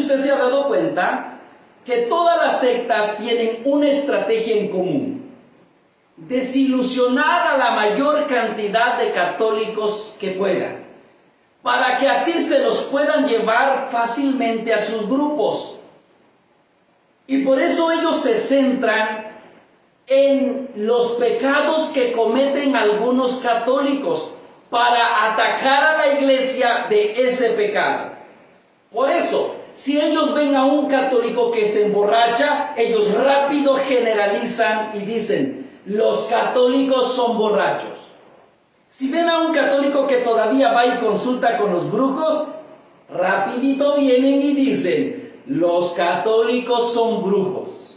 usted se ha dado cuenta que todas las sectas tienen una estrategia en común: desilusionar a la mayor cantidad de católicos que puedan, para que así se los puedan llevar fácilmente a sus grupos. Y por eso ellos se centran en los pecados que cometen algunos católicos, para atacar a la iglesia de ese pecado. Por eso, si ellos ven a un católico que se emborracha, ellos rápido generalizan y dicen: los católicos son borrachos. Si ven a un católico que todavía va y consulta con los brujos, rapidito vienen y dicen: los católicos son brujos.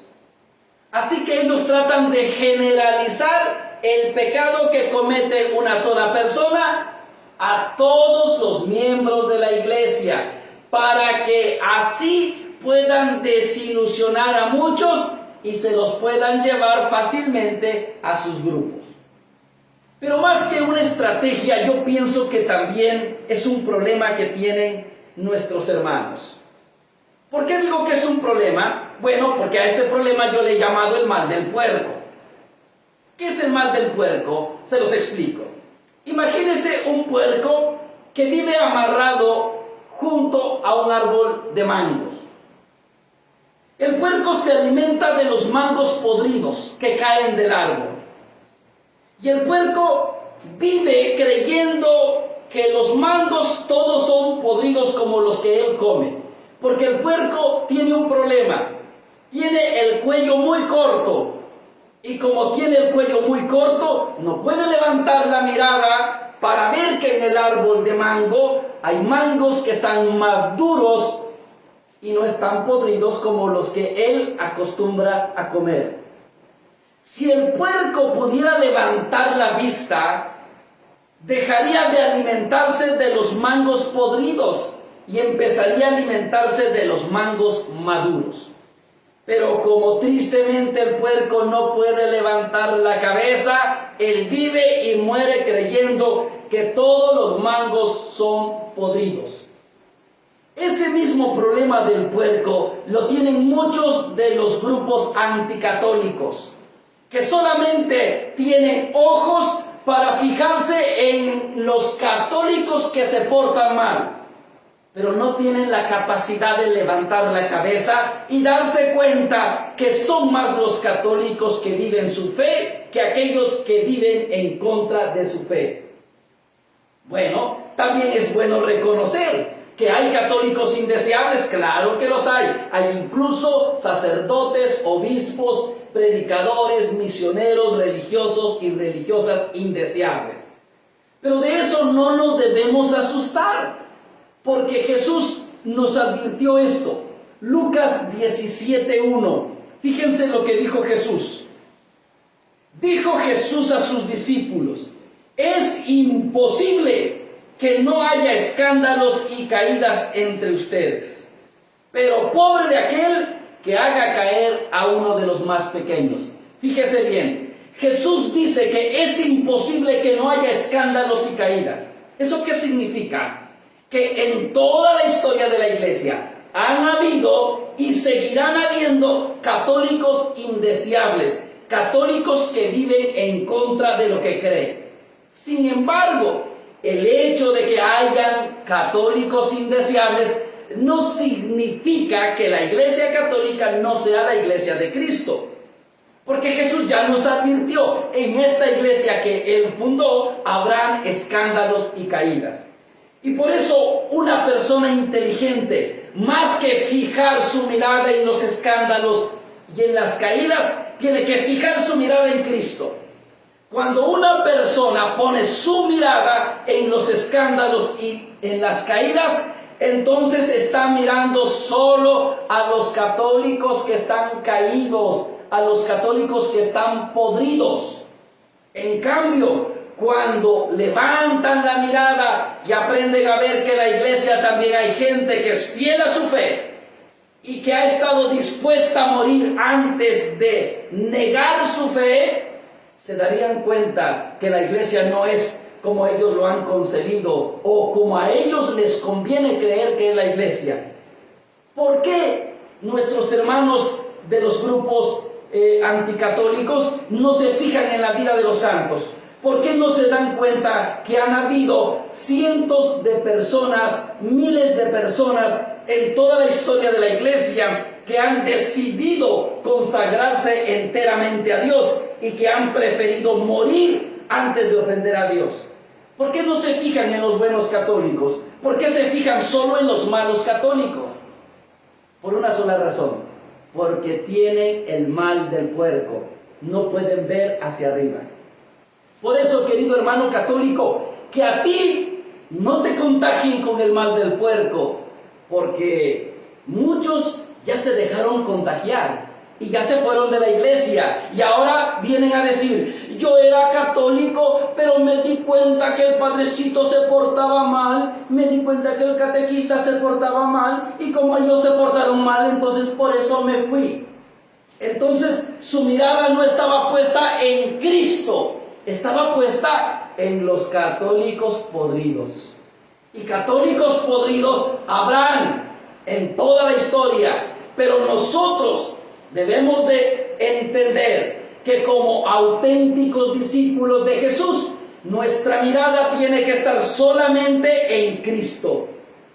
Así que ellos tratan de generalizar el pecado que comete una sola persona a todos los miembros de la iglesia, para que así puedan desilusionar a muchos y se los puedan llevar fácilmente a sus grupos. Pero más que una estrategia, yo pienso que también es un problema que tienen nuestros hermanos. ¿Por qué digo que es un problema? Bueno, porque a este problema yo le he llamado el mal del puerco. ¿Qué es el mal del puerco? Se los explico. Imagínense un puerco que vive amarrado junto a un árbol de mangos. El puerco se alimenta de los mangos podridos que caen del árbol. Y el puerco vive creyendo que los mangos todos son podridos como los que él come. Porque el puerco tiene un problema. Tiene el cuello muy corto. Y como tiene el cuello muy corto, no puede levantar la mirada para ver que en el árbol de mango hay mangos que están maduros y no están podridos como los que él acostumbra a comer. Si el puerco pudiera levantar la vista, dejaría de alimentarse de los mangos podridos y empezaría a alimentarse de los mangos maduros. Pero como tristemente el puerco no puede levantar la cabeza, él vive y muere creyendo que todos los mangos son podridos. Ese mismo problema del puerco lo tienen muchos de los grupos anticatólicos, que solamente tienen ojos para fijarse en los católicos que se portan mal, pero no tienen la capacidad de levantar la cabeza y darse cuenta que son más los católicos que viven su fe que aquellos que viven en contra de su fe. Bueno, también es bueno reconocer que hay católicos indeseables, claro que los hay. Hay incluso sacerdotes, obispos, predicadores, misioneros, religiosos y religiosas indeseables. Pero de eso no nos debemos asustar, porque Jesús nos advirtió esto. Lucas 17:1. Fíjense lo que dijo Jesús. Dijo Jesús a sus discípulos: es imposible que no haya escándalos y caídas entre ustedes, pero pobre de aquel que haga caer a uno de los más pequeños. Fíjese bien, Jesús dice que es imposible que no haya escándalos y caídas. ¿Eso qué significa? Que en toda la historia de la iglesia han habido y seguirán habiendo católicos indeseables, católicos que viven en contra de lo que creen. Sin embargo, el hecho de que hayan católicos indeseables no significa que la iglesia católica no sea la iglesia de Cristo. Porque Jesús ya nos advirtió: en esta iglesia que Él fundó habrán escándalos y caídas. Y por eso una persona inteligente, más que fijar su mirada en los escándalos y en las caídas, tiene que fijar su mirada en Cristo. Cuando una persona pone su mirada en los escándalos y en las caídas, entonces está mirando solo a los católicos que están caídos, a los católicos que están podridos. En cambio, cuando levantan la mirada y aprenden a ver que en la iglesia también hay gente que es fiel a su fe y que ha estado dispuesta a morir antes de negar su fe, se darían cuenta que la iglesia no es como ellos lo han concebido o como a ellos les conviene creer que es la iglesia. ¿Por qué nuestros hermanos de los grupos anticatólicos no se fijan en la vida de los santos? ¿Por qué no se dan cuenta que han habido cientos de personas, miles de personas en toda la historia de la iglesia que han decidido consagrarse enteramente a Dios y que han preferido morir antes de ofender a Dios? ¿Por qué no se fijan en los buenos católicos? ¿Por qué se fijan solo en los malos católicos? Por una sola razón: porque tienen el mal del puerco, no pueden ver hacia arriba. Por eso, querido hermano católico, que a ti no te contagien con el mal del puerco, porque muchos ya se dejaron contagiar y ya se fueron de la iglesia y ahora vienen a decir: yo era católico, pero me di cuenta que el padrecito se portaba mal, me di cuenta que el catequista se portaba mal, y como ellos se portaron mal, entonces por eso me fui. Entonces su mirada no estaba puesta en Cristo, estaba puesta en los católicos podridos. Y católicos podridos habrán en toda la historia, pero nosotros debemos de entender que como auténticos discípulos de Jesús, nuestra mirada tiene que estar solamente en Cristo,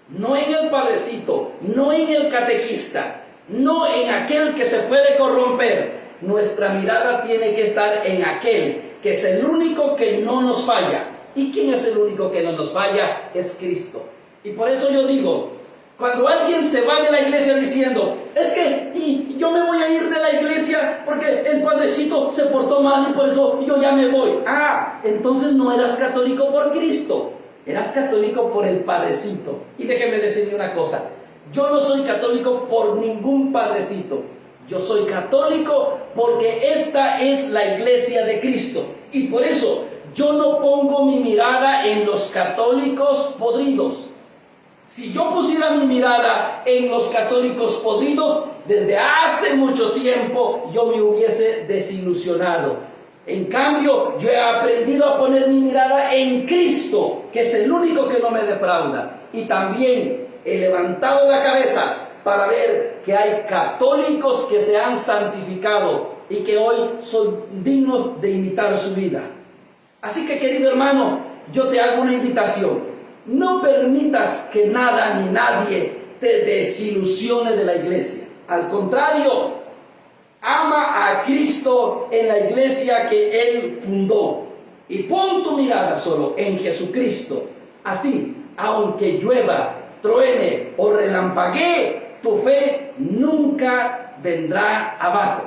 no en el padrecito, no en el catequista, no en aquel que se puede corromper. Nuestra mirada tiene que estar en aquel que es el único que no nos falla. ¿Y quién es el único que no nos falla? Es Cristo. Y por eso yo digo, cuando alguien se va de la iglesia diciendo: es que yo me voy a ir de la iglesia porque el padrecito se portó mal y por eso yo ya me voy. Entonces no eras católico por Cristo, eras católico por el padrecito. Y déjeme decirle una cosa: yo no soy católico por ningún padrecito. Yo soy católico porque esta es la iglesia de Cristo. Y por eso yo no pongo mi mirada en los católicos podridos. Si yo pusiera mi mirada en los católicos podridos, desde hace mucho tiempo yo me hubiese desilusionado. En cambio, yo he aprendido a poner mi mirada en Cristo, que es el único que no me defrauda. Y también he levantado la cabeza para ver que hay católicos que se han santificado y que hoy son dignos de imitar su vida. Así que, querido hermano, yo te hago una invitación: no permitas que nada ni nadie te desilusione de la iglesia. Al contrario, ama a Cristo en la iglesia que Él fundó y pon tu mirada solo en Jesucristo. Así, aunque llueva, truene o relampaguee, tu fe nunca vendrá abajo.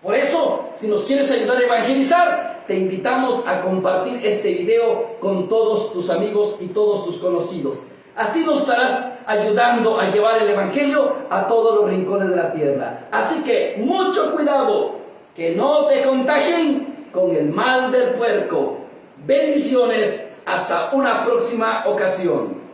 Por eso, si nos quieres ayudar a evangelizar, te invitamos a compartir este video con todos tus amigos y todos tus conocidos. Así nos estarás ayudando a llevar el evangelio a todos los rincones de la tierra. Así que mucho cuidado, que no te contagien con el mal del puerco. Bendiciones, hasta una próxima ocasión.